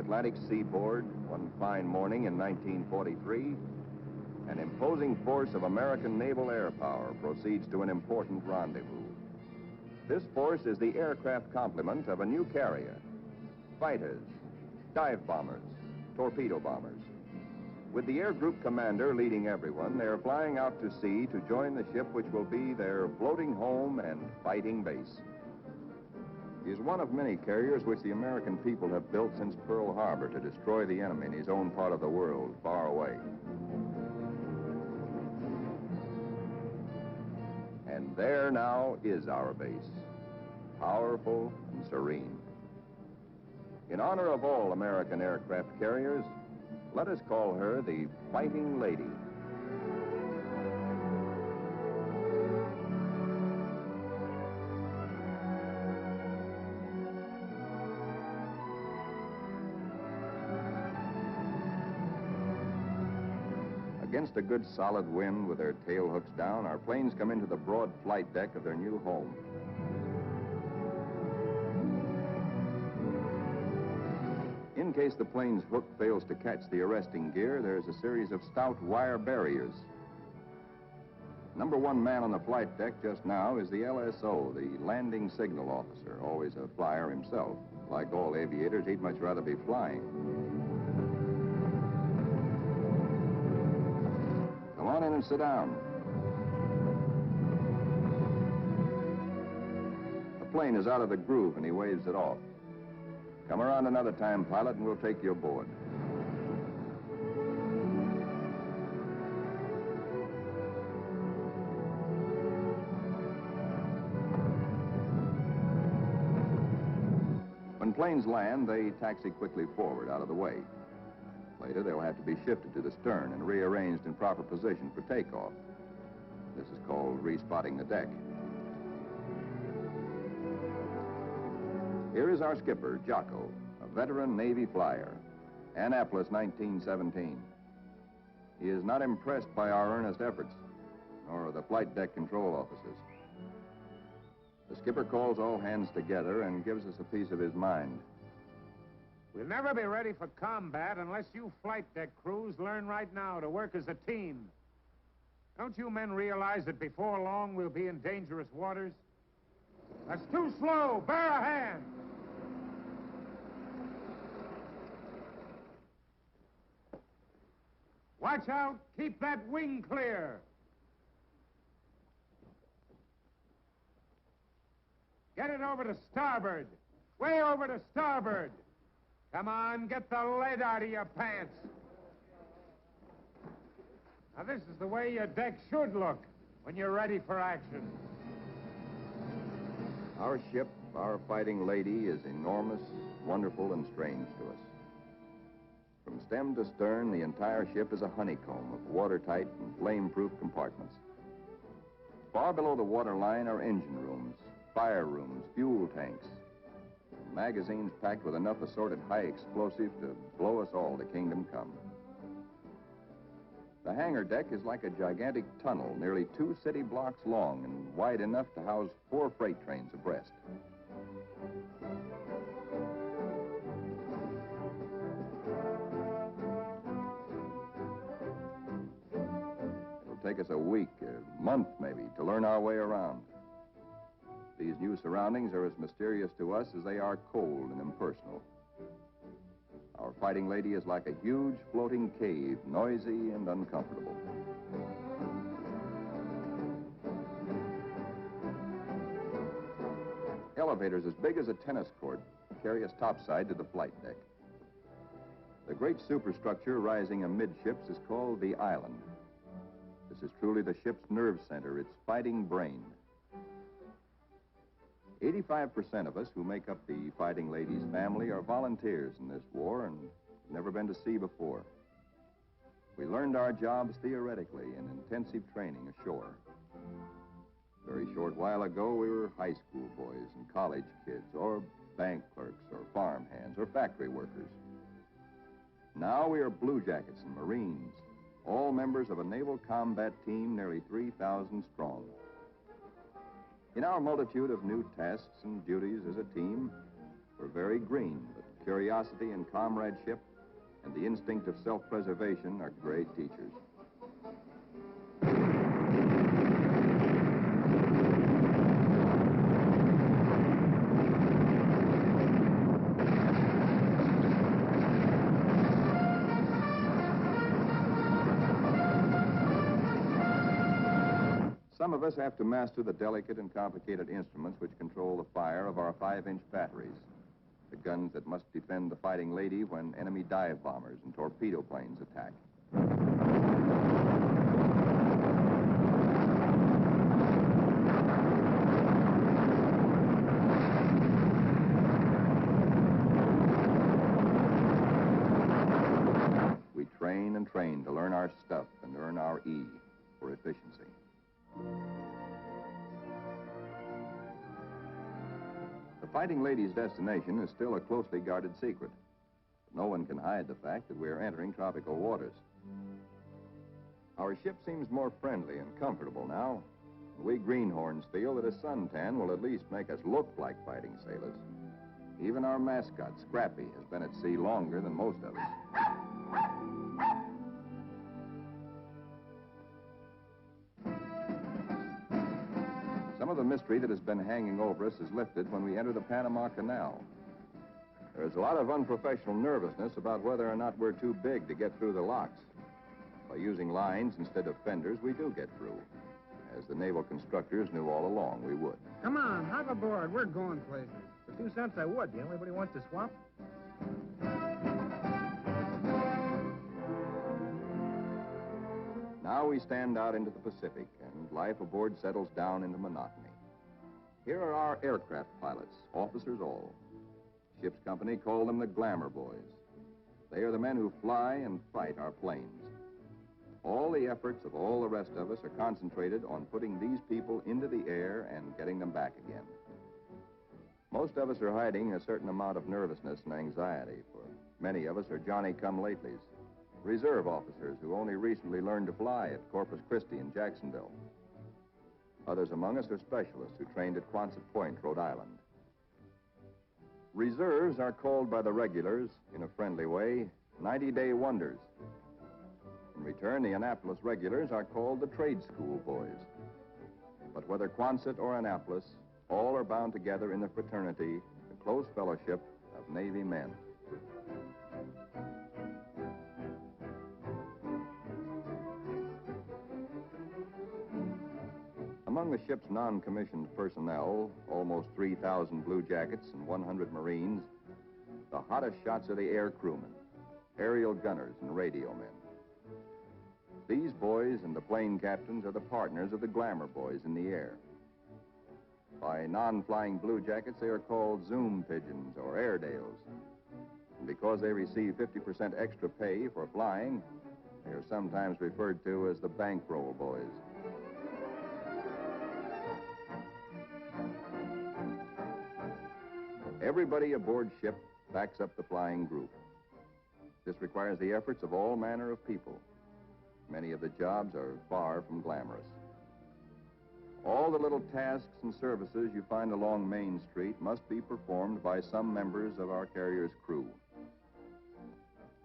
Atlantic seaboard one fine morning in 1943, an imposing force of American naval air power proceeds to an important rendezvous. This force is the aircraft complement of a new carrier: fighters, dive bombers, torpedo bombers. With the air group commander leading everyone, they're flying out to sea to join the ship which will be their floating home and fighting base. He is one of many carriers which the American people have built since Pearl Harbor to destroy the enemy in his own part of the world, far away. And there now is our base, powerful and serene. In honor of all American aircraft carriers, let us call her the Fighting Lady. Against a good solid wind with their tail hooks down, our planes come into the broad flight deck of their new home. In case the plane's hook fails to catch the arresting gear, there's a series of stout wire barriers. Number one man on the flight deck just now is the LSO, the landing signal officer, always a flyer himself. Like all aviators, he'd much rather be flying. Come on in and sit down. The plane is out of the groove and he waves it off. Come around another time, pilot, and we'll take you aboard. When planes land, they taxi quickly forward, out of the way. Later, they'll have to be shifted to the stern and rearranged in proper position for takeoff. This is called respotting the deck. Here is our skipper, Jocko, a veteran Navy flyer. Annapolis, 1917. He is not impressed by our earnest efforts, nor the flight deck control officers. The skipper calls all hands together and gives us a piece of his mind. We'll never be ready for combat unless you flight deck crews learn right now to work as a team. Don't you men realize that before long we'll be in dangerous waters? That's too slow. Bear a hand. Watch out. Keep that wing clear. Get it over to starboard. Way over to starboard. Come on, get the lead out of your pants. Now, this is the way your deck should look when you're ready for action. Our ship, our Fighting Lady, is enormous, wonderful, and strange to us. From stem to stern, the entire ship is a honeycomb of watertight and flame-proof compartments. Far below the waterline are engine rooms, fire rooms, fuel tanks, magazines packed with enough assorted high explosive to blow us all to kingdom come. The hangar deck is like a gigantic tunnel, nearly 2 city blocks long and wide enough to house 4 freight trains abreast. It'll take us a week, a month maybe, to learn our way around. These new surroundings are as mysterious to us as they are cold and impersonal. Our Fighting Lady is like a huge floating cave, noisy and uncomfortable. Elevators as big as a tennis court carry us topside to the flight deck. The great superstructure rising amidships is called the island. This is truly the ship's nerve center, its fighting brain. 85% of us who make up the Fighting Lady's family are volunteers in this war and have never been to sea before. We learned our jobs theoretically in intensive training ashore. A very short while ago, we were high school boys and college kids, or bank clerks, or farm hands, or factory workers. Now we are blue jackets and Marines, all members of a naval combat team nearly 3,000 strong. In our multitude of new tasks and duties as a team, we're very green, but Curiosity and comradeship and the instinct of self-preservation are great teachers. Some of us have to master the delicate and complicated instruments which control the fire of our 5-inch batteries, the guns that must defend the fighting lady when enemy dive bombers and torpedo planes attack. We train and train to learn our stuff and earn our E for efficiency. The fighting lady's destination is still a closely guarded secret. No one can hide the fact that we are entering tropical waters. Our ship seems more friendly and comfortable now. We greenhorns feel that a suntan will at least make us look like fighting sailors. Even our mascot, Scrappy, has been at sea longer than most of us. Some of the mystery that has been hanging over us is lifted when we enter the Panama Canal. There's a lot of unprofessional nervousness about whether or not we're too big to get through the locks. By using lines instead of fenders, we do get through, as the naval constructors knew all along we would. Come on, hop aboard. We're going places. For 2 cents, I would. Do anybody want to swap? Now we stand out into the Pacific, and life aboard settles down into monotony. Here are our aircraft pilots, officers all. Ship's company call them the Glamour Boys. They are the men who fly and fight our planes. All the efforts of all the rest of us are concentrated on putting these people into the air and getting them back again. Most of us are hiding a certain amount of nervousness and anxiety, for many of us are Johnny-come-latelys, reserve officers who only recently learned to fly at Corpus Christi and Jacksonville. Others among us are specialists who trained at Quonset Point, Rhode Island. Reserves are called by the regulars, in a friendly way, 90-day wonders. In return, the Annapolis regulars are called the Trade School Boys. But whether Quonset or Annapolis, all are bound together in the fraternity, the close fellowship of Navy men. Among the ship's non-commissioned personnel, almost 3,000 blue jackets and 100 Marines, the hottest shots are the air crewmen, aerial gunners, and radio men. These boys and the plane captains are the partners of the Glamour Boys in the air. By non-flying blue jackets, they are called Zoom Pigeons or Airedales. And because they receive 50% extra pay for flying, they are sometimes referred to as the Bankroll Boys. Everybody aboard ship backs up the flying group. This requires the efforts of all manner of people. Many of the jobs are far from glamorous. All the little tasks and services you find along Main Street must be performed by some members of our carrier's crew.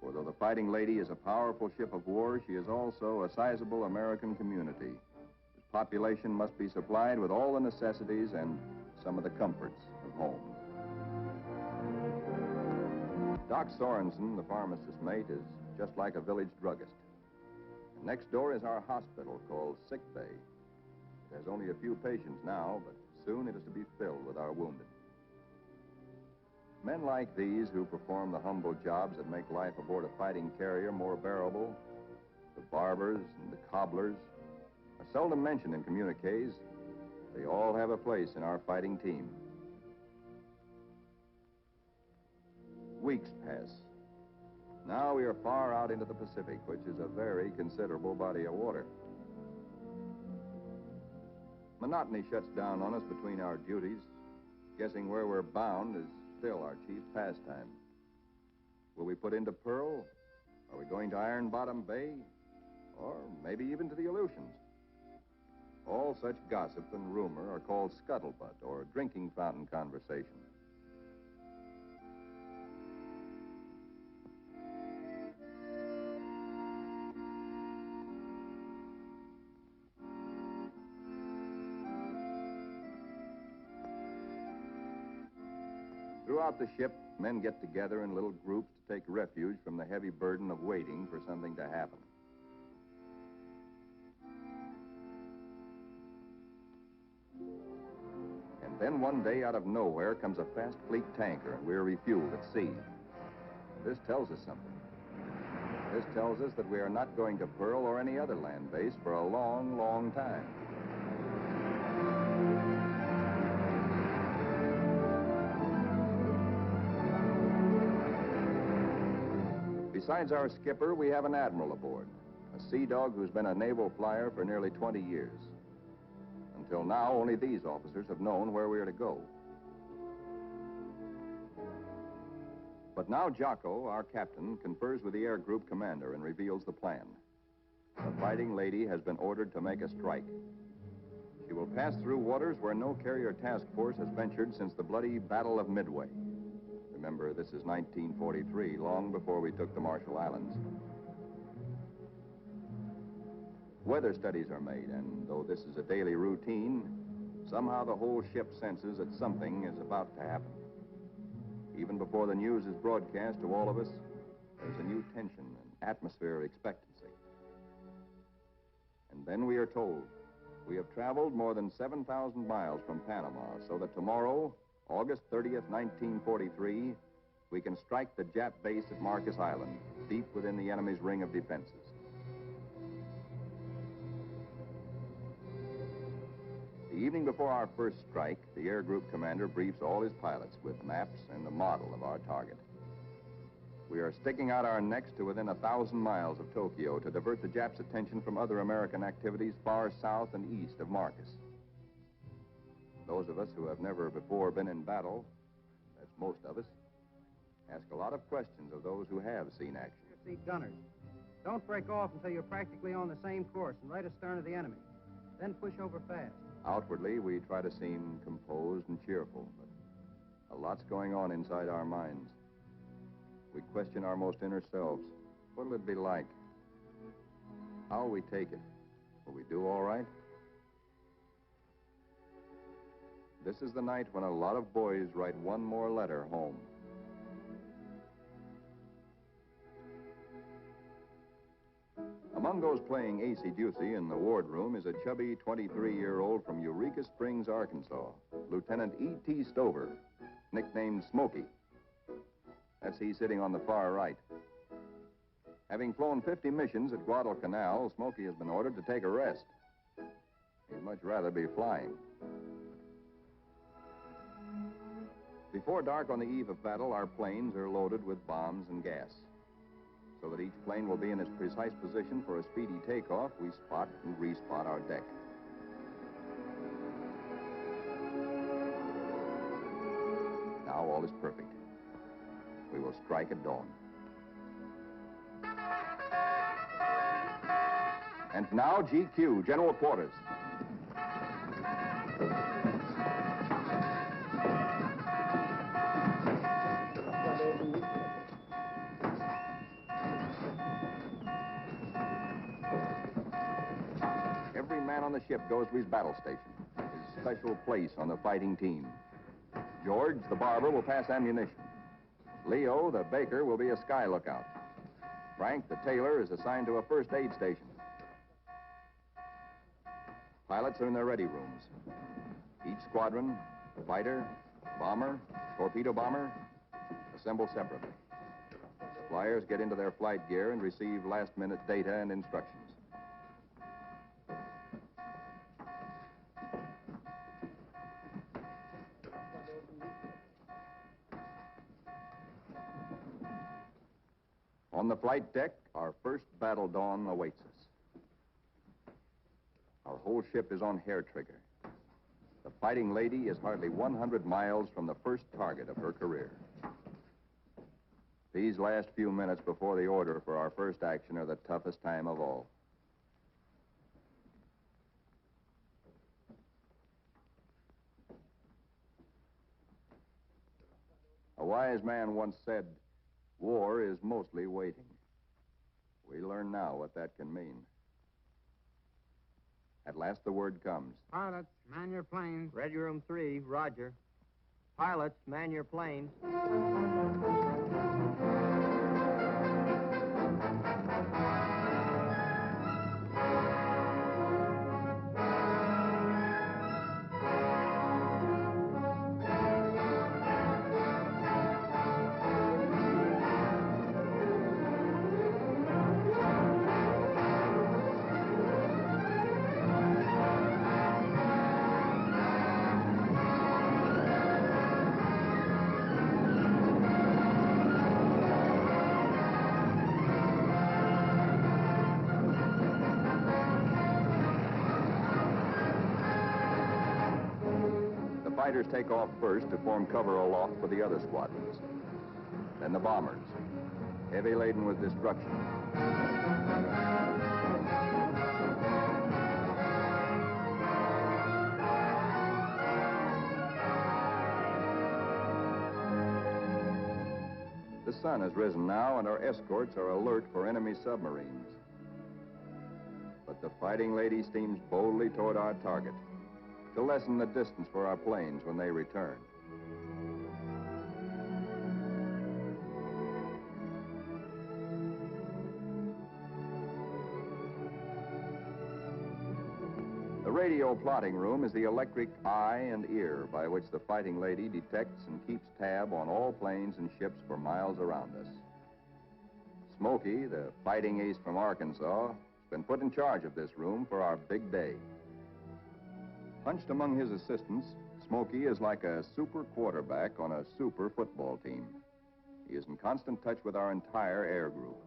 For though the Fighting Lady is a powerful ship of war, she is also a sizable American community, whose population must be supplied with all the necessities and some of the comforts of home. Doc Sorensen, the pharmacist mate, is just like a village druggist. And next door is our hospital called Sick Bay. It has only a few patients now, but soon it is to be filled with our wounded. Men like these who perform the humble jobs that make life aboard a fighting carrier more bearable, the barbers and the cobblers, are seldom mentioned in communiques. They all have a place in our fighting team. Weeks pass. Now we are far out into the Pacific, which is a very considerable body of water. Monotony shuts down on us between our duties. Guessing where we're bound is still our chief pastime. Will we put into Pearl? Are we going to Iron Bottom Bay? Or maybe even to the Aleutians? All such gossip and rumor are called scuttlebutt or drinking fountain conversation. Throughout the ship, men get together in little groups to take refuge from the heavy burden of waiting for something to happen. And then one day, out of nowhere, comes a fast fleet tanker, and we're refueled at sea. This tells us something. This tells us that we are not going to Pearl or any other land base for a long, long time. Besides our skipper, we have an admiral aboard, a sea dog who's been a naval flyer for nearly 20 years. Until now, only these officers have known where we are to go. But now Jocko, our captain, confers with the air group commander and reveals the plan. The Fighting Lady has been ordered to make a strike. She will pass through waters where no carrier task force has ventured since the bloody Battle of Midway. Remember, this is 1943, long before we took the Marshall Islands. Weather studies are made, and though this is a daily routine, somehow the whole ship senses that something is about to happen. Even before the news is broadcast to all of us, there's a new tension and atmosphere of expectancy. And then we are told we have traveled more than 7,000 miles from Panama, so that tomorrow, August 30th, 1943, we can strike the Jap base at Marcus Island, deep within the enemy's ring of defenses. The evening before our first strike, the air group commander briefs all his pilots with maps and the model of our target. We are sticking out our necks to within 1,000 miles of Tokyo to divert the Japs' attention from other American activities far south and east of Marcus. Those of us who have never before been in battle, that's most of us, ask a lot of questions of those who have seen action. See gunners. Don't break off until you're practically on the same course and right astern of the enemy. Then push over fast. Outwardly, we try to seem composed and cheerful, but a lot's going on inside our minds. We question our most inner selves. What'll it be like? How'll we take it? Will we do all right? This is the night when a lot of boys write one more letter home. Among those playing acey-deucey in the wardroom is a chubby 23-year-old from Eureka Springs, Arkansas, Lieutenant E.T. Stover, nicknamed Smokey. That's he sitting on the far right. Having flown 50 missions at Guadalcanal, Smokey has been ordered to take a rest. He'd much rather be flying. Before dark on the eve of battle, our planes are loaded with bombs and gas. So that each plane will be in its precise position for a speedy takeoff, we spot and respot our deck. Now all is perfect. We will strike at dawn. And now, GQ, General Quarters. Every man on the ship goes to his battle station, his special place on the fighting team. George, the barber, will pass ammunition. Leo, the baker, will be a sky lookout. Frank, the tailor, is assigned to a first aid station. Pilots are in their ready rooms. Each squadron, fighter, bomber, torpedo bomber, assemble separately. The flyers get into their flight gear and receive last-minute data and instructions. On the flight deck, our first battle dawn awaits us. Our whole ship is on hair trigger. The Fighting Lady is hardly 100 miles from the first target of her career. These last few minutes before the order for our first action are the toughest time of all. A wise man once said, "War is mostly waiting." We learn now what that can mean. At last the word comes. Pilots, man your planes. Ready room 3, roger. Pilots, man your planes. Fighters take off first to form cover aloft for the other squadrons. Then the bombers, heavy laden with destruction. The sun has risen now, and our escorts are alert for enemy submarines. But the Fighting Lady steams boldly toward our target to lessen the distance for our planes when they return. The radio plotting room is the electric eye and ear by which the Fighting Lady detects and keeps tab on all planes and ships for miles around us. Smokey, the fighting ace from Arkansas, has been put in charge of this room for our big day. Hunched among his assistants, Smokey is like a super quarterback on a super football team. He is in constant touch with our entire air group.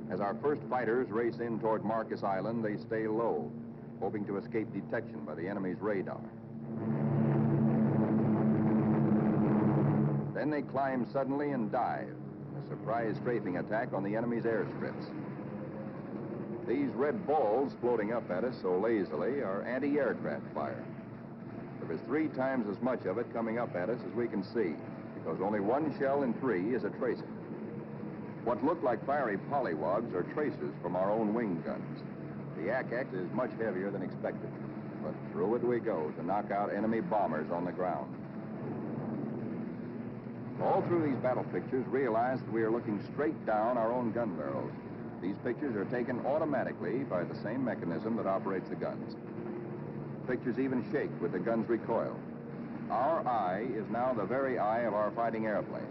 As our first fighters race in toward Marcus Island, they stay low, hoping to escape detection by the enemy's radar. Then they climb suddenly and dive. A surprise strafing attack on the enemy's airstrips. These red balls floating up at us so lazily are anti-aircraft fire. There is 3 times as much of it coming up at us as we can see, because only 1 shell in 3 is a tracer. What look like fiery polywogs are tracers from our own wing guns. The Ack-Ack is much heavier than expected, but through it we go to knock out enemy bombers on the ground. All through these battle pictures, realize that we are looking straight down our own gun barrels. These pictures are taken automatically by the same mechanism that operates the guns. Pictures even shake with the gun's recoil. Our eye is now the very eye of our fighting airplane.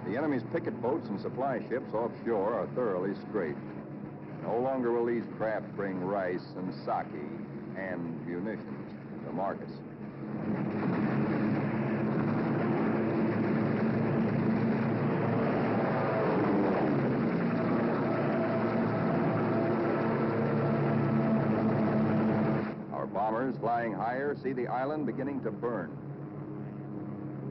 The enemy's picket boats and supply ships offshore are thoroughly strafed. No longer will these craft bring rice and sake and munitions to Marcus. Our bombers flying higher see the island beginning to burn.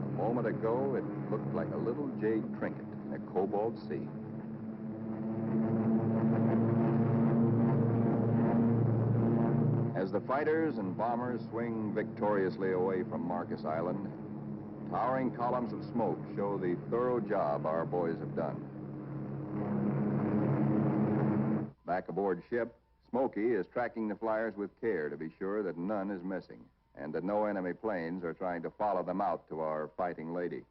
A moment ago, it looked like a little jade trinket in a cobalt sea. As the fighters and bombers swing victoriously away from Marcus Island, towering columns of smoke show the thorough job our boys have done. Back aboard ship, Smokey is tracking the flyers with care to be sure that none is missing and that no enemy planes are trying to follow them out to our Fighting Lady.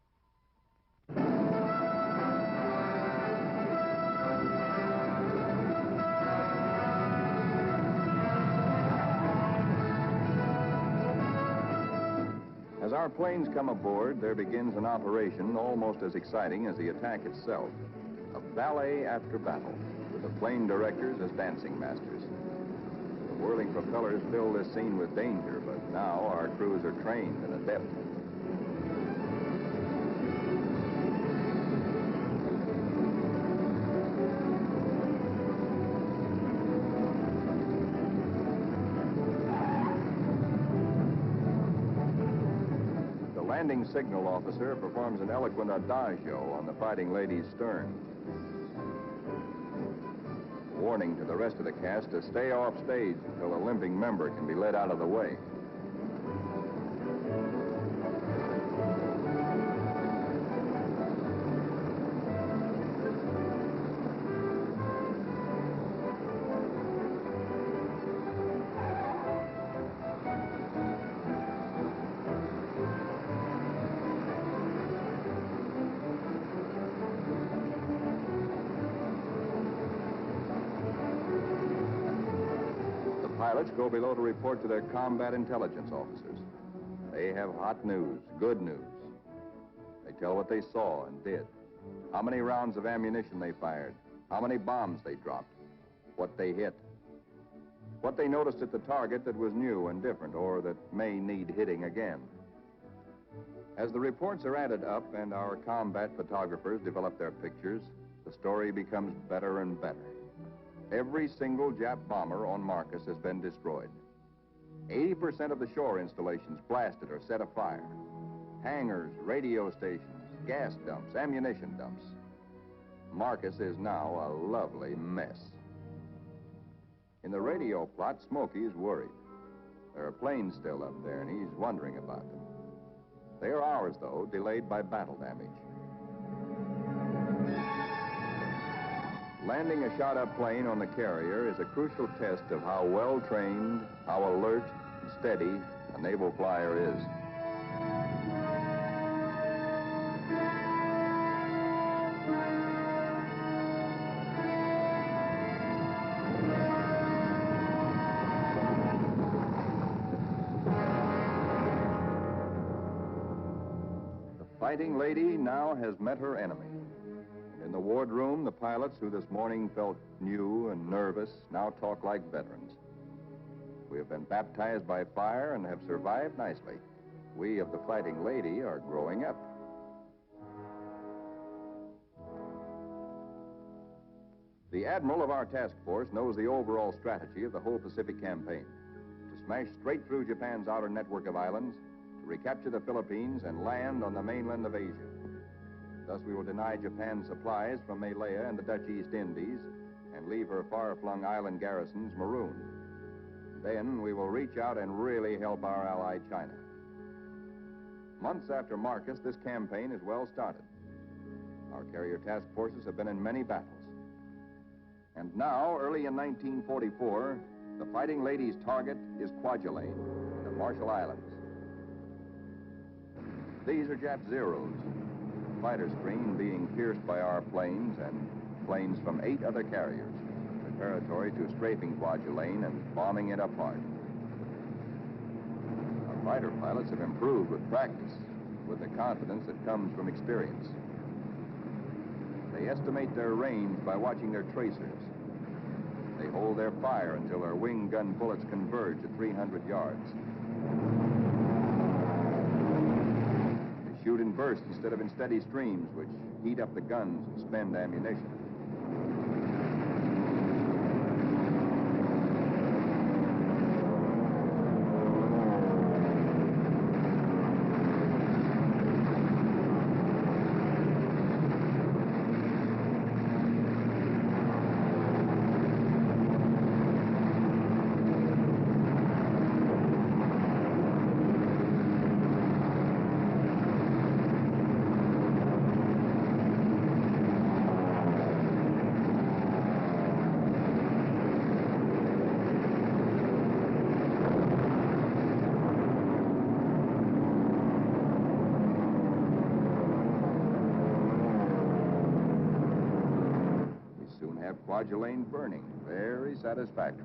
As our planes come aboard, there begins an operation almost as exciting as the attack itself. A ballet after battle, with the plane directors as dancing masters. The whirling propellers fill this scene with danger, but now our crews are trained and adept. Landing signal officer performs an eloquent adagio on the Fighting Lady's stern. Warning to the rest of the cast to stay off stage until a limping member can be led out of the way. pilots go below to report to their combat intelligence officers. They have hot news, good news. They tell what they saw and did, how many rounds of ammunition they fired, how many bombs they dropped, what they hit, what they noticed at the target that was new and different or that may need hitting again. As the reports are added up and our combat photographers develop their pictures, the story becomes better and better. Every single Jap bomber on Marcus has been destroyed. 80% of the shore installations blasted or set afire. Hangars, radio stations, gas dumps, ammunition dumps. Marcus is now a lovely mess. In the radio plot, Smokey is worried. There are planes still up there, and he's wondering about them. They are ours, though, delayed by battle damage. Landing a shot-up plane on the carrier is a crucial test of how well-trained, how alert and steady a naval flyer is. The Fighting Lady now has met her enemy. In the wardroom, the pilots who this morning felt new and nervous now talk like veterans. We have been baptized by fire and have survived nicely. We of the Fighting Lady are growing up. The admiral of our task force knows the overall strategy of the whole Pacific campaign: to smash straight through Japan's outer network of islands, to recapture the Philippines and land on the mainland of Asia. Thus, we will deny Japan supplies from Malaya and the Dutch East Indies and leave her far-flung island garrisons marooned. Then we will reach out and really help our ally China. Months after Marcus, this campaign is well started. Our carrier task forces have been in many battles. And now, early in 1944, the Fighting Lady's target is Kwajalein, the Marshall Islands. These are Jap Zeros. Fighter screen being pierced by our planes and planes from 8 other carriers, preparatory to strafing Kwajalein and bombing it apart. Our fighter pilots have improved with practice, with the confidence that comes from experience. They estimate their range by watching their tracers. They hold their fire until their wing gun bullets converge at 300 yards. Shoot in bursts instead of in steady streams, which heat up the guns and spend ammunition. Kwajalein burning, very satisfactory.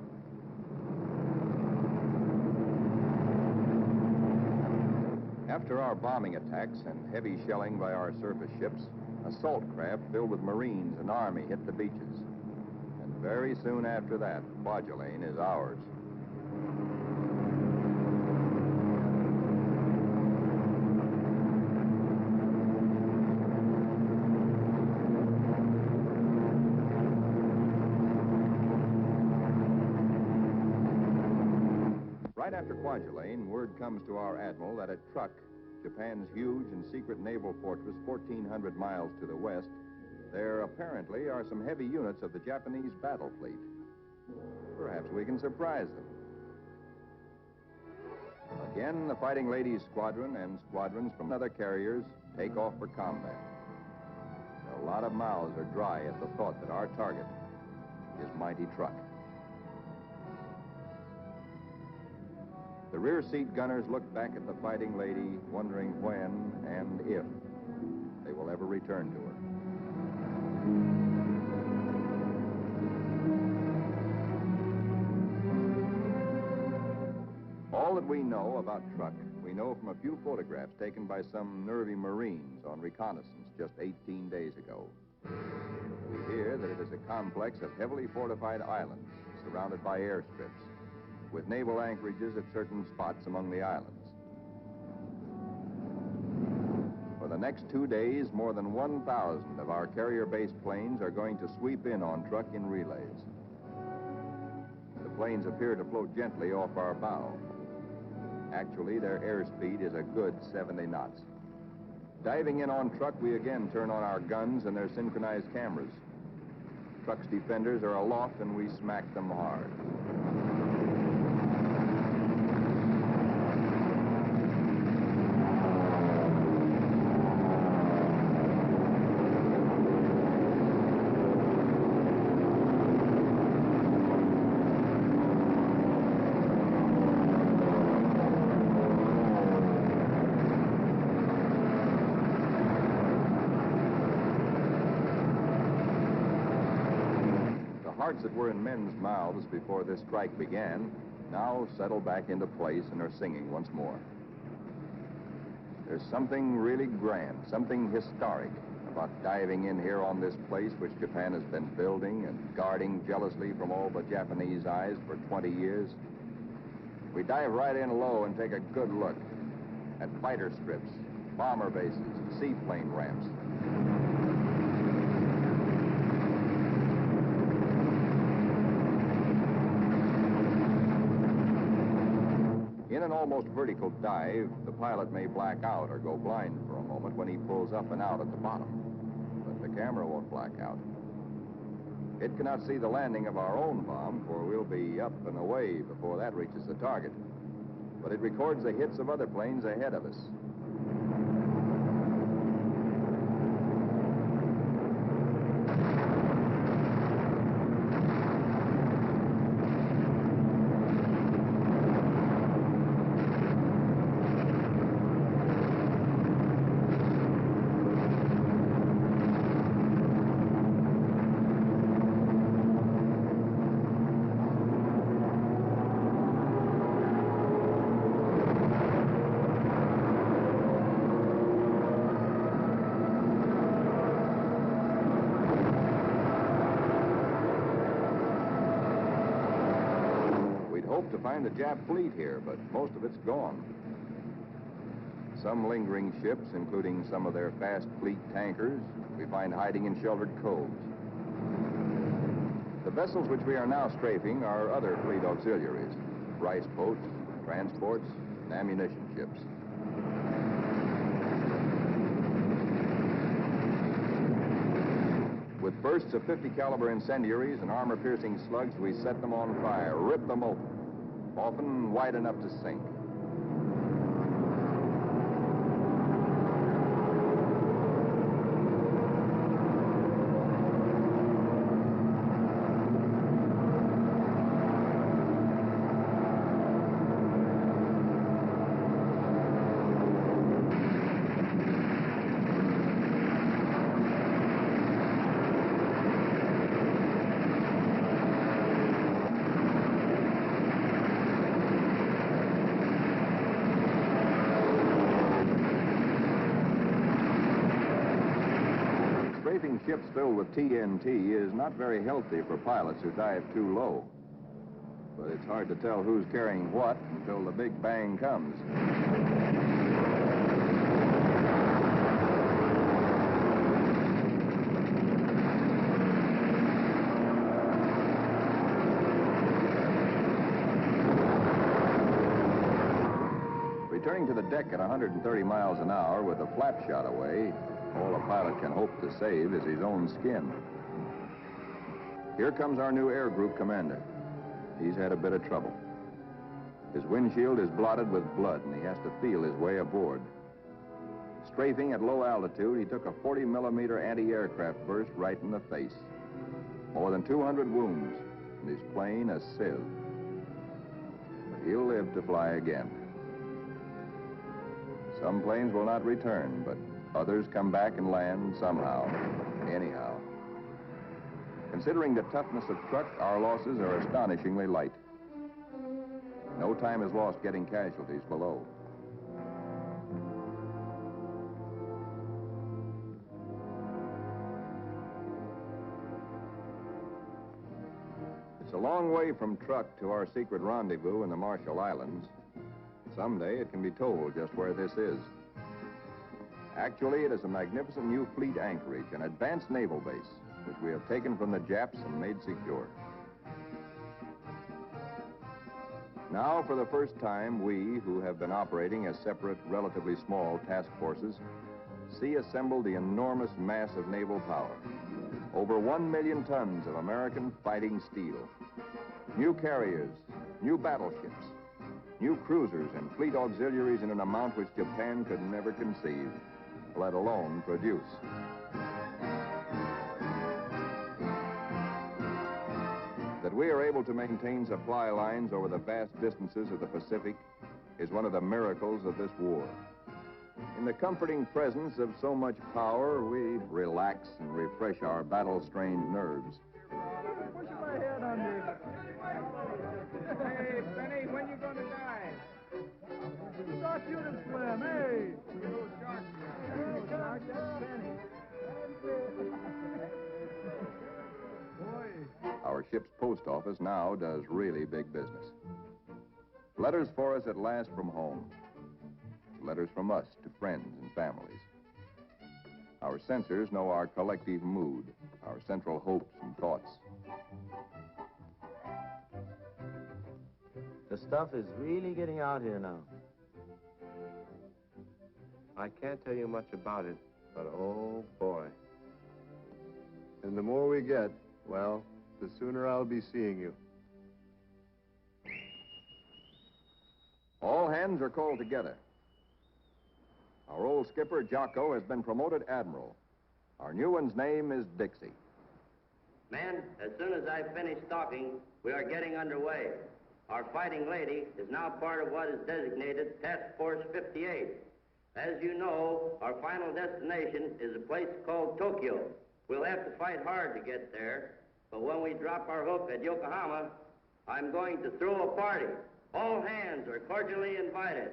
After our bombing attacks and heavy shelling by our surface ships, assault craft filled with Marines and Army hit the beaches. And very soon after that, Kwajalein is ours. Right after Kwajalein, word comes to our admiral that at Truk, Japan's huge and secret naval fortress 1,400 miles to the west, there apparently are some heavy units of the Japanese battle fleet. Perhaps we can surprise them. Again, the Fighting Lady's squadron and squadrons from other carriers take off for combat. A lot of mouths are dry at the thought that our target is mighty Truk. The rear seat gunners look back at the Fighting Lady, wondering when and if they will ever return to her. all that we know about Truk, we know from a few photographs taken by some nervy Marines on reconnaissance just 18 days ago. We hear that it is a complex of heavily fortified islands surrounded by airstrips, with naval anchorages at certain spots among the islands. For the next 2 days, more than 1,000 of our carrier-based planes are going to sweep in on Truk in relays. The planes appear to float gently off our bow. Actually, their airspeed is a good 70 knots. Diving in on Truk, we again turn on our guns and their synchronized cameras. Truk's defenders are aloft and we smack them hard. Hearts that were in men's mouths before this strike began now settle back into place and are singing once more. There's something really grand, something historic about diving in here on this place which Japan has been building and guarding jealously from all but Japanese eyes for 20 years. We dive right in low and take a good look at fighter strips, bomber bases, seaplane ramps. In an almost vertical dive, the pilot may black out or go blind for a moment when he pulls up and out at the bottom. But the camera won't black out. It cannot see the landing of our own bomb, for we'll be up and away before that reaches the target. But it records the hits of other planes ahead of us. To find the Jap fleet here, but most of it's gone. Some lingering ships, including some of their fast fleet tankers, we find hiding in sheltered coves. The vessels which we are now strafing are other fleet auxiliaries, rice boats, transports, and ammunition ships. With bursts of 50 caliber incendiaries and armor-piercing slugs, we set them on fire, rip them open, often wide enough to sink. Strafing ships filled with TNT is not very healthy for pilots who dive too low. But it's hard to tell who's carrying what until the big bang comes. Returning to the deck at 130 miles an hour with a flap shot away, all a pilot can hope to save is his own skin. Here comes our new air group commander. He's had a bit of trouble. His windshield is blotted with blood, and he has to feel his way aboard. Strafing at low altitude, he took a 40-millimeter anti-aircraft burst right in the face. More than 200 wounds, and his plane a sieve. But he'll live to fly again. Some planes will not return, but others come back and land somehow, anyhow. Considering the toughness of Truk, our losses are astonishingly light. No time is lost getting casualties below. It's a long way from Truk to our secret rendezvous in the Marshall Islands. Someday it can be told just where this is. Actually, it is a magnificent new fleet anchorage, an advanced naval base, which we have taken from the Japs and made secure. Now, for the first time, we, who have been operating as separate, relatively small task forces, see assembled the enormous mass of naval power. Over 1 million tons of American fighting steel. New carriers, new battleships, new cruisers and fleet auxiliaries in an amount which Japan could never conceive, let alone produce. That we are able to maintain supply lines over the vast distances of the Pacific is one of the miracles of this war. In the comforting presence of so much power, we relax and refresh our battle-strained nerves. Pushing my head under. Hey, Benny, when you gonna die? I thought you'd swim, hey! You shark. Hey, shark, that's Benny. Boy. Our ship's post office now does really big business. Letters for us at last from home. Letters from us to friends and families. Our censors know our collective mood, our central hopes and thoughts. The stuff is really getting out here now. I can't tell you much about it, but oh boy. And the more we get, well, the sooner I'll be seeing you. All hands are called together. Our old skipper, Jocko, has been promoted admiral. Our new one's name is Dixie. Men, as soon as I finish talking, we are getting underway. Our fighting lady is now part of what is designated Task Force 58. As you know, our final destination is a place called Tokyo. We'll have to fight hard to get there, but when we drop our hook at Yokohama, I'm going to throw a party. All hands are cordially invited.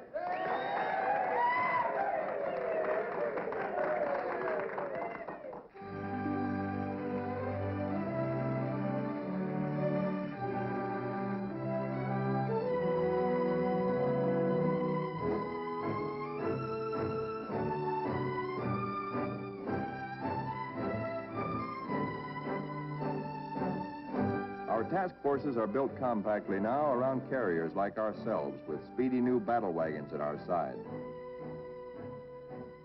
Our task forces are built compactly now around carriers like ourselves with speedy new battle wagons at our side.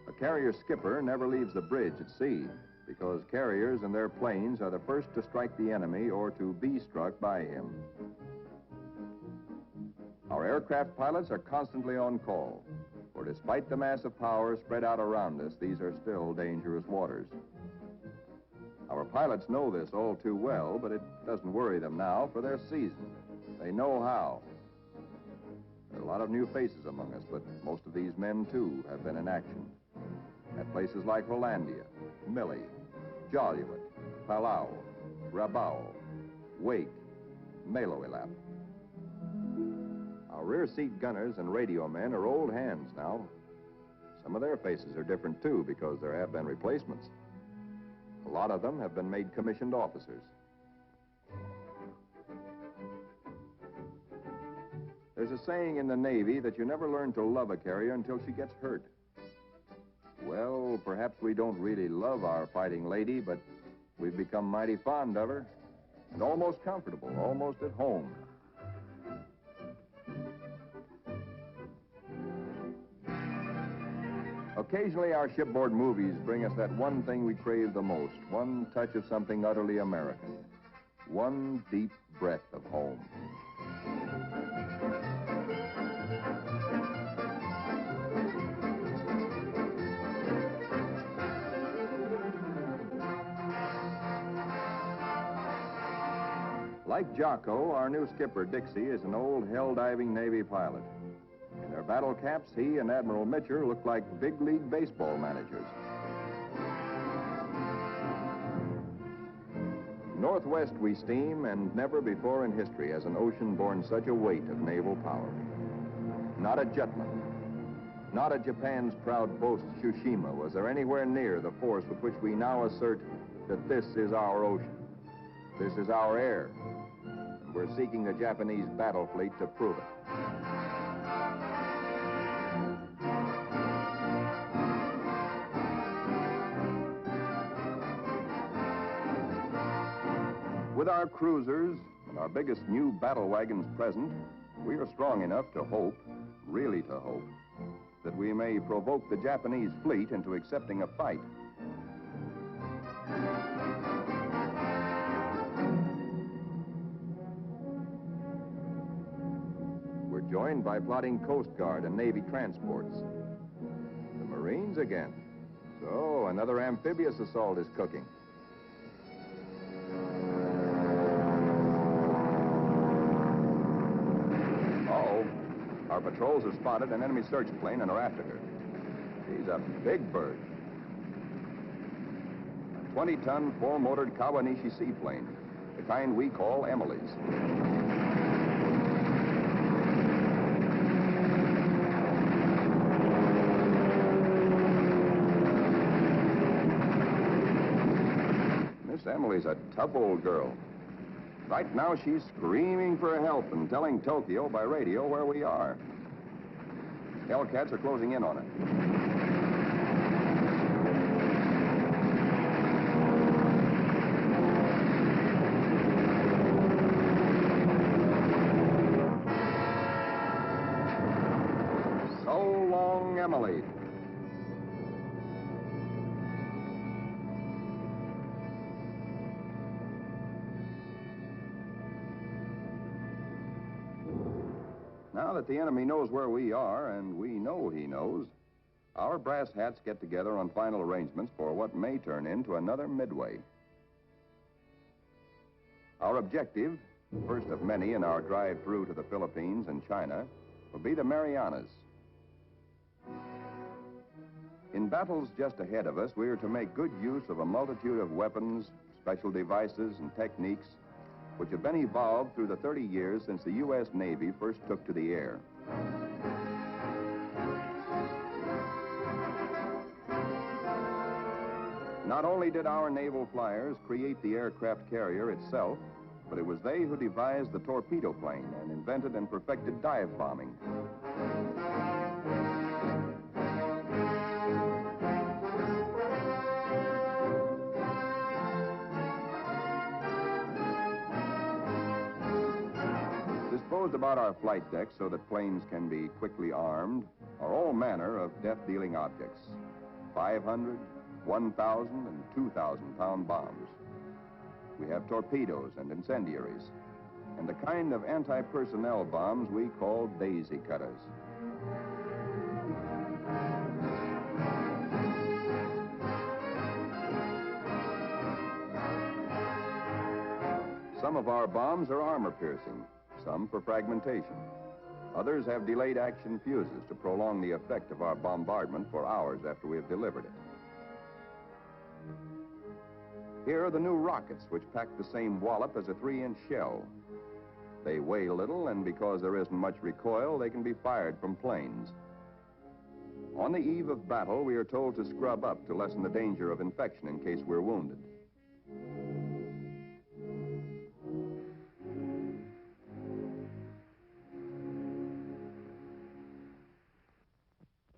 A carrier skipper never leaves the bridge at sea because carriers and their planes are the first to strike the enemy or to be struck by him. Our aircraft pilots are constantly on call, for despite the massive power spread out around us, these are still dangerous waters. Our pilots know this all too well, but it doesn't worry them now, for they're seasoned. They know how. There are a lot of new faces among us, but most of these men, too, have been in action. At places like Hollandia, Mille, Joliet, Palau, Rabaul, Wake, Maloelap. Our rear seat gunners and radio men are old hands now. Some of their faces are different, too, because there have been replacements. A lot of them have been made commissioned officers. There's a saying in the Navy that you never learn to love a carrier until she gets hurt. Well, perhaps we don't really love our fighting lady, but we've become mighty fond of her and almost comfortable, almost at home. Occasionally, our shipboard movies bring us that one thing we crave the most, one touch of something utterly American, one deep breath of home. Like Jocko, our new skipper, Dixie, is an old hell-diving Navy pilot. In their battle caps, he and Admiral Mitcher look like big league baseball managers. Northwest we steam, and never before in history has an ocean borne such a weight of naval power. Not at Jutland, not at Japan's proud boast, Tsushima, was there anywhere near the force with which we now assert that this is our ocean. This is our air. And we're seeking the Japanese battle fleet to prove it. With our cruisers and our biggest new battle wagons present, we are strong enough to hope, really to hope, that we may provoke the Japanese fleet into accepting a fight. We're joined by plotting Coast Guard and Navy transports. The Marines again. So, another amphibious assault is cooking. Our patrols have spotted an enemy search plane and are after her. She's a big bird. A 20-ton, four-motored Kawanishi seaplane, the kind we call Emily's. Miss Emily's a tough old girl. Right now, she's screaming for help and telling Tokyo by radio where we are. Hellcats are closing in on her. So long, Emily. Now that the enemy knows where we are, and we know he knows, our brass hats get together on final arrangements for what may turn into another Midway. Our objective, first of many in our drive through to the Philippines and China, will be the Marianas. In battles just ahead of us, we are to make good use of a multitude of weapons, special devices, and techniques which have been evolved through the 30 years since the U.S. Navy first took to the air. Not only did our naval flyers create the aircraft carrier itself, but it was they who devised the torpedo plane and invented and perfected dive bombing. Disposed about our flight decks so that planes can be quickly armed are all manner of death-dealing objects. 500, 1,000, and 2,000-pound bombs. We have torpedoes and incendiaries, and the kind of anti-personnel bombs we call daisy cutters. Some of our bombs are armor-piercing, some for fragmentation. Others have delayed action fuses to prolong the effect of our bombardment for hours after we have delivered it. Here are the new rockets, which pack the same wallop as a 3-inch shell. They weigh little, and because there isn't much recoil, they can be fired from planes. On the eve of battle, we are told to scrub up to lessen the danger of infection in case we're wounded.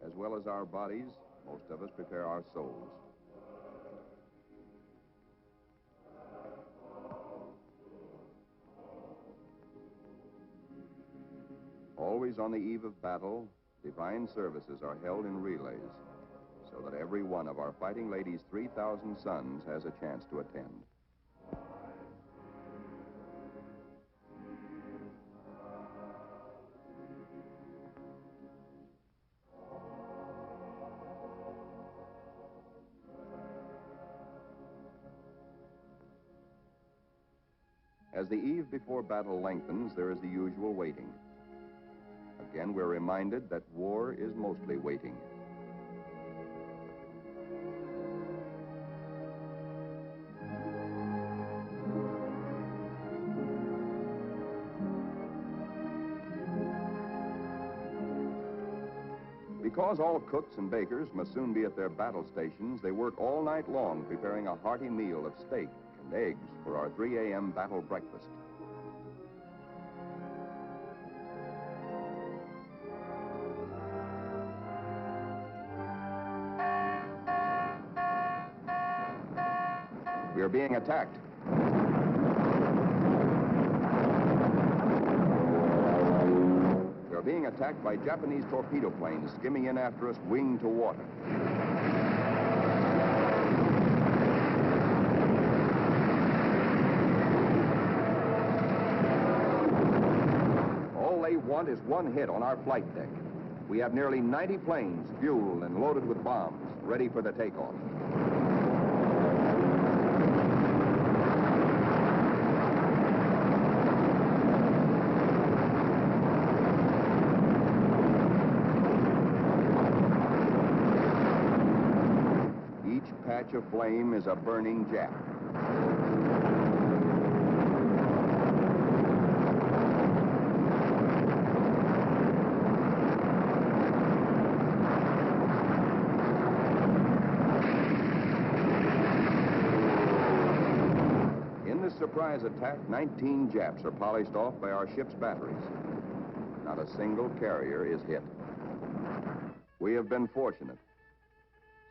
As well as our bodies, most of us prepare our souls. Always on the eve of battle, divine services are held in relays, so that every one of our fighting ladies' 3,000 sons has a chance to attend. As the eve before battle lengthens, there is the usual waiting. Again, we're reminded that war is mostly waiting. Because all cooks and bakers must soon be at their battle stations, they work all night long preparing a hearty meal of steak and eggs for our 3 a.m. battle breakfast. We are being attacked. We are being attacked by Japanese torpedo planes skimming in after us, wing to water. All they want is one hit on our flight deck. We have nearly 90 planes, fueled and loaded with bombs, ready for the takeoff. Patch of flame is a burning Jap. In this surprise attack, 19 Japs are polished off by our ship's batteries. Not a single carrier is hit. We have been fortunate.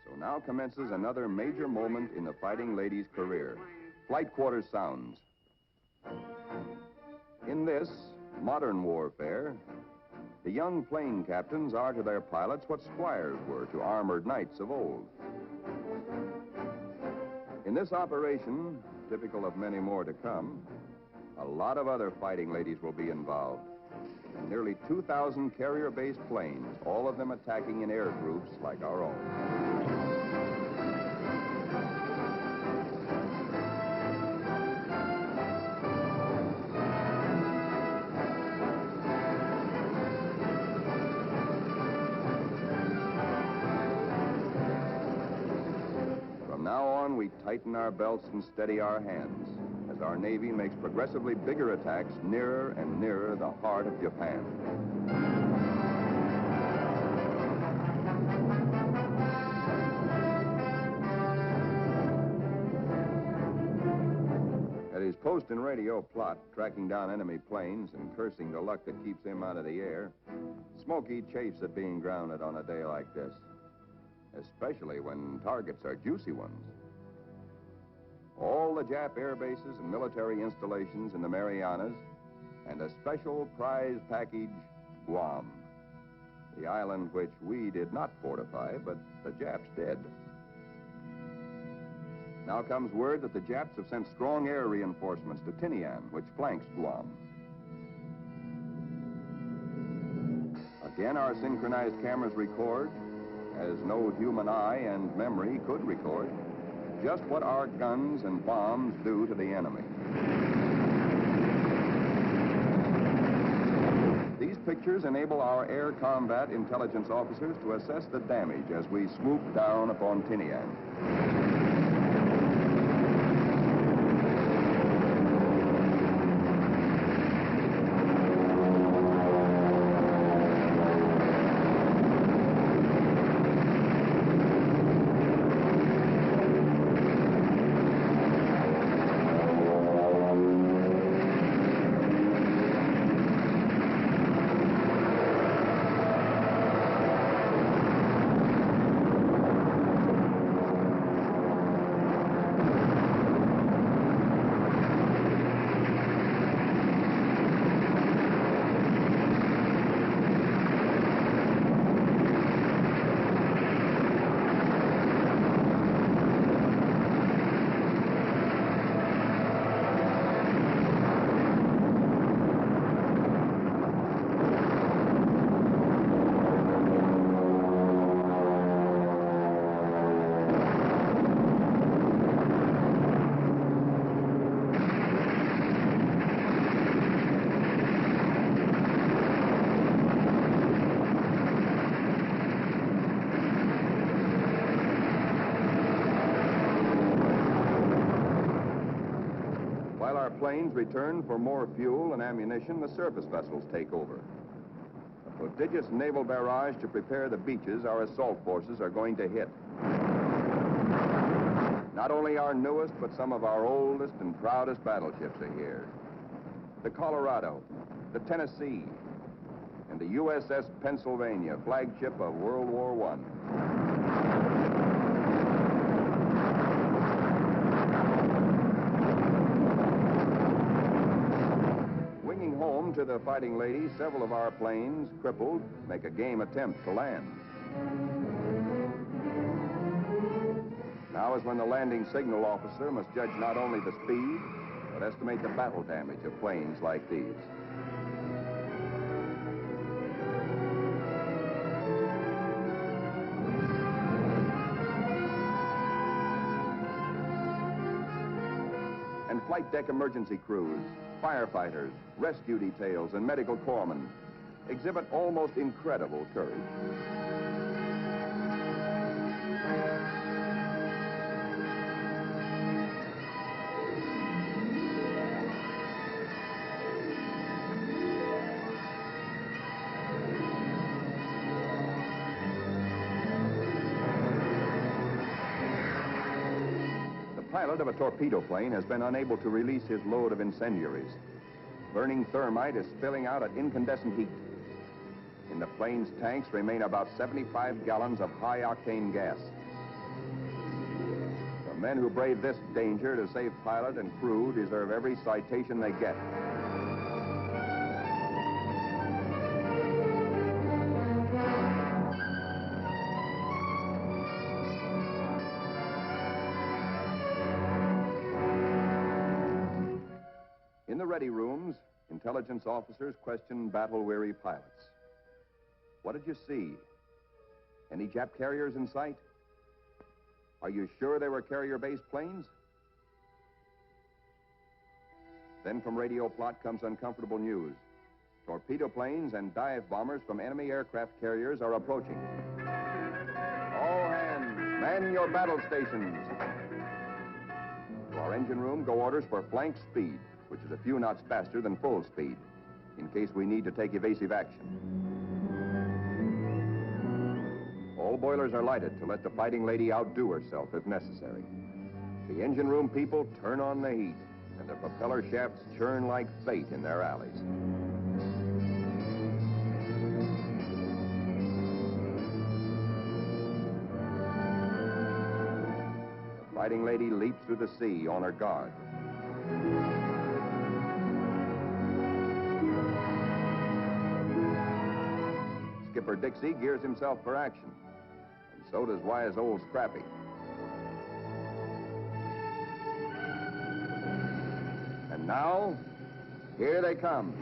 So now commences another major moment in the fighting lady's career. Flight quarters sounds. In this modern warfare, the young plane captains are to their pilots what squires were to armored knights of old. In this operation, typical of many more to come, a lot of other fighting ladies will be involved. And nearly 2,000 carrier-based planes, all of them attacking in air groups like our own. From now on, we tighten our belts and steady our hands as our Navy makes progressively bigger attacks nearer and nearer the heart of Japan. At his post and radio plot, tracking down enemy planes and cursing the luck that keeps him out of the air, Smokey chafes at being grounded on a day like this, especially when targets are juicy ones. All the Jap air bases and military installations in the Marianas, and a special prize package, Guam, the island which we did not fortify, but the Japs did. Now comes word that the Japs have sent strong air reinforcements to Tinian, which flanks Guam. Again, our synchronized cameras record, as no human eye and memory could record, just what our guns and bombs do to the enemy. These pictures enable our air combat intelligence officers to assess the damage as we swoop down upon Tinian. Planes return for more fuel and ammunition, the surface vessels take over. The Prodigious naval barrage to prepare the beaches our assault forces are going to hit. Not only our newest, but some of our oldest and proudest battleships are here. The Colorado, the Tennessee, and the USS Pennsylvania, flagship of World War I. Winging home to the Fighting Lady, several of our planes, crippled, make a game attempt to land. Now is when the landing signal officer must judge not only the speed, but estimate the battle damage of planes like these. And flight deck emergency crews, firefighters, rescue details, and medical corpsmen exhibit almost incredible courage. The pilot of a torpedo plane has been unable to release his load of incendiaries. Burning thermite is spilling out at incandescent heat. In the plane's tanks remain about 75 gallons of high-octane gas. The men who brave this danger to save pilot and crew deserve every citation they get. In the ready rooms, intelligence officers question battle-weary pilots. What did you see? Any Jap carriers in sight? Are you sure they were carrier-based planes? Then from radio plot comes uncomfortable news. Torpedo planes and dive bombers from enemy aircraft carriers are approaching. All hands, man your battle stations. To our engine room go orders for flank speed, which is a few knots faster than full speed, in case we need to take evasive action. All boilers are lighted to let the Fighting Lady outdo herself if necessary. The engine room people turn on the heat, and the propeller shafts churn like fate in their alleys. The Fighting Lady leaps through the sea on her guard. Skipper Dixie gears himself for action, and so does wise old Scrappy. And now, here they come.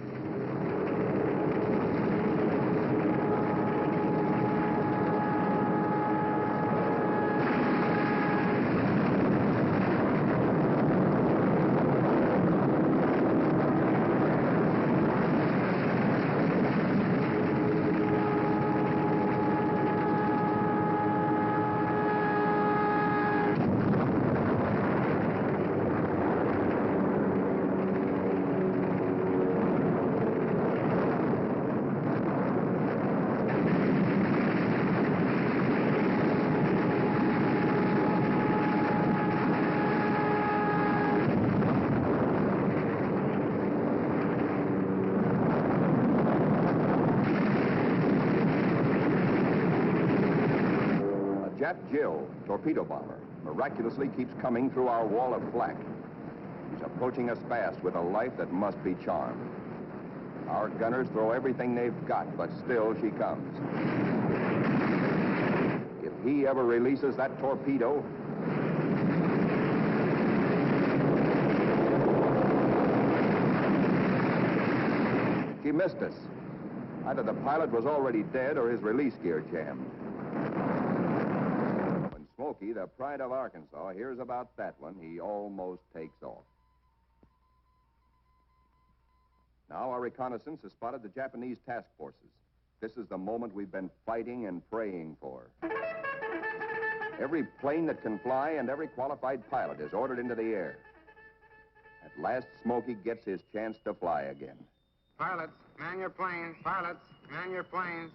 Jap Jill, torpedo bomber, miraculously keeps coming through our wall of flak. He's approaching us fast with a life that must be charmed. Our gunners throw everything they've got, but still she comes. If he ever releases that torpedo... She missed us. Either the pilot was already dead or his release gear jammed. When Smokey, the pride of Arkansas, hears about that one, he almost takes off. Now our reconnaissance has spotted the Japanese task forces. This is the moment we've been fighting and praying for. Every plane that can fly and every qualified pilot is ordered into the air. At last, Smokey gets his chance to fly again. Pilots, man your planes. Pilots, Man your planes.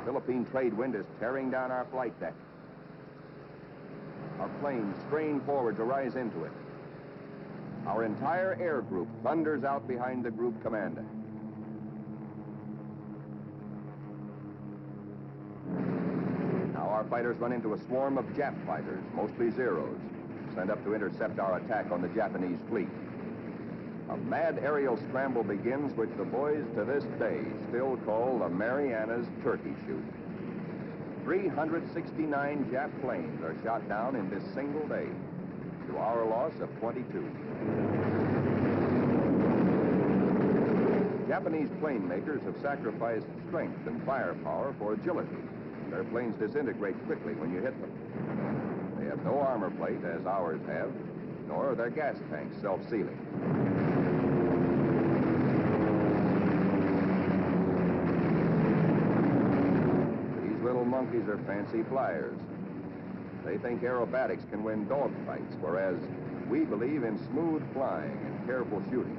Philippine trade wind is tearing down our flight deck. Our planes strain forward to rise into it. Our entire air group thunders out behind the group commander. Now our fighters run into a swarm of Jap fighters, mostly Zeros, sent up to intercept our attack on the Japanese fleet. A mad aerial scramble begins, which the boys to this day still call the Marianas turkey shoot. 369 Jap planes are shot down in this single day, to our loss of 22. Japanese plane makers have sacrificed strength and firepower for agility. Their planes disintegrate quickly when you hit them. They have no armor plate, as ours have, nor are their gas tanks self-sealing. Little monkeys are fancy flyers. They think aerobatics can win dogfights, whereas we believe in smooth flying and careful shooting.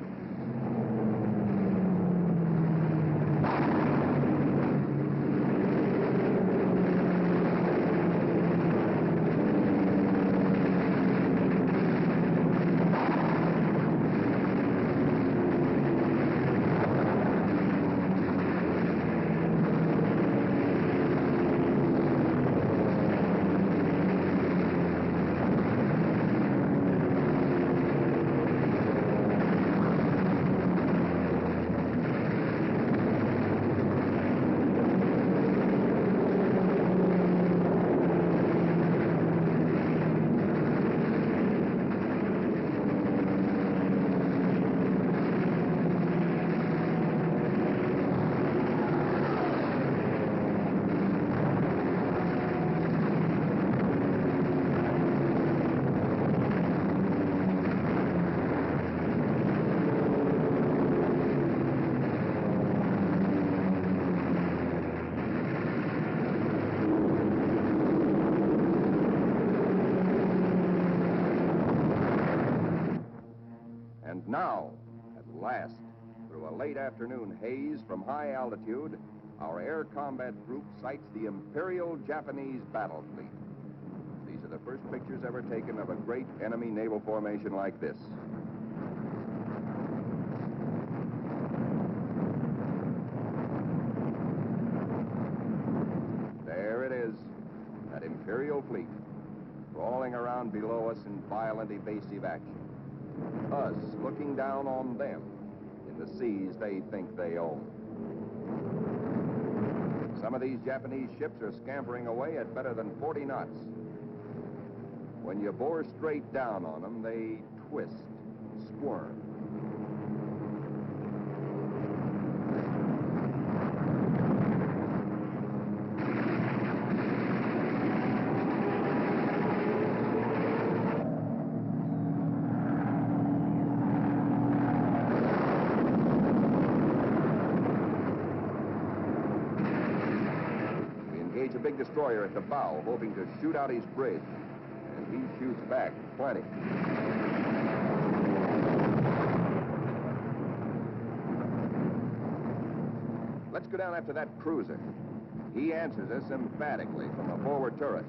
And now, at last, through a late afternoon haze from high altitude, our air combat group sights the Imperial Japanese battle fleet. These are the first pictures ever taken of a great enemy naval formation like this. There it is, that Imperial fleet, crawling around below us in violent evasive action. Us looking down on them in the seas they think they own. Some of these Japanese ships are scampering away at better than 40 knots. When you bore straight down on them, they twist, squirm. A big destroyer at the bow, hoping to shoot out his bridge. And he shoots back plenty. Let's go down after that cruiser. He answers us emphatically from the forward turret.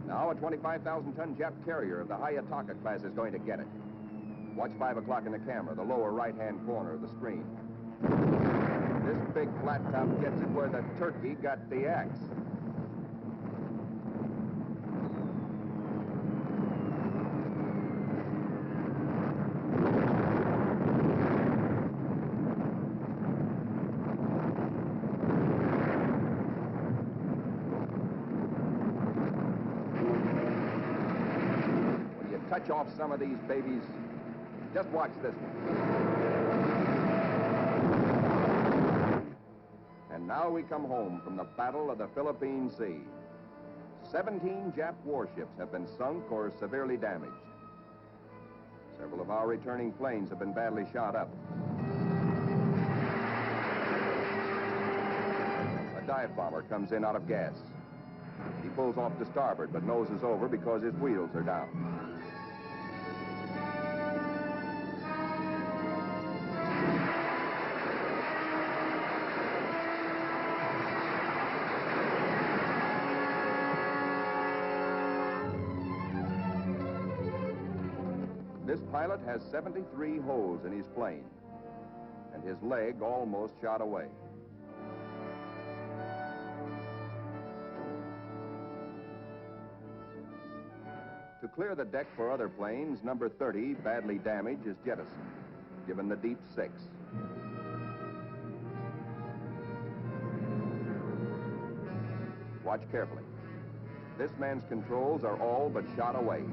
Now a 25,000-ton Jap carrier of the Hayataka class is going to get it. Watch 5 o'clock in the camera, the lower right-hand corner of the screen. This big flat top gets it where the turkey got the axe. fetch off some of these babies. Just watch this one. And now we come home from the Battle of the Philippine Sea. 17 Jap warships have been sunk or severely damaged. Several of our returning planes have been badly shot up. A dive bomber comes in out of gas. He pulls off to starboard, but noses over because his wheels are down. This pilot has 73 holes in his plane, and his leg almost shot away. To clear the deck for other planes, number 30, badly damaged, is jettisoned, given the deep 6. Watch carefully. This man's controls are all but shot away.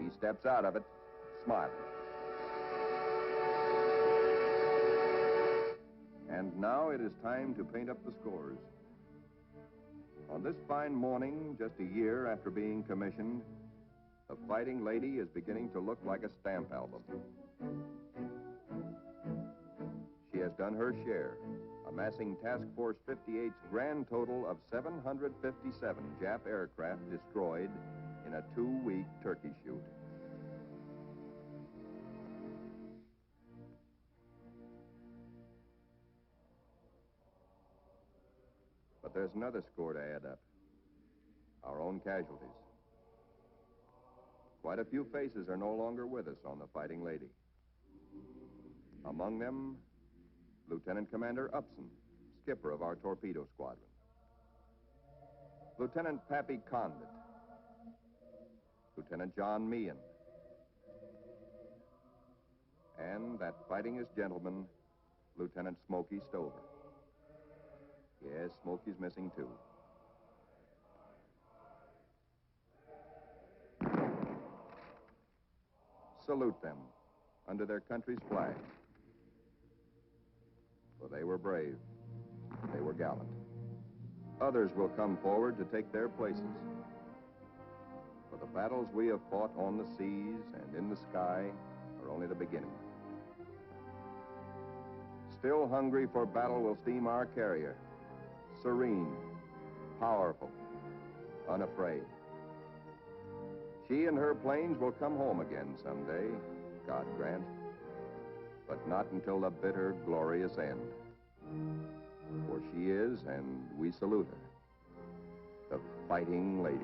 He steps out of it, smiling. And now it is time to paint up the scores. On this fine morning, just a year after being commissioned, the Fighting Lady is beginning to look like a stamp album. She has done her share, amassing Task Force 58's grand total of 757 Jap aircraft destroyed in a 2-week turkey shoot. But there's another score to add up. Our own casualties. Quite a few faces are no longer with us on the Fighting Lady. Among them, Lieutenant Commander Upson, skipper of our torpedo squadron. Lieutenant Pappy Condit. Lieutenant John Meehan. And that fightingest gentleman, Lieutenant Smokey Stover. Yes, Smokey's missing too. Salute them under their country's flag. For they were brave. They were gallant. Others will come forward to take their places. For the battles we have fought on the seas and in the sky are only the beginning. Still hungry for battle will steam our carrier. Serene, powerful, unafraid. She and her planes will come home again someday, God grant, but not until the bitter, glorious end. For she is, and we salute her, the Fighting Lady.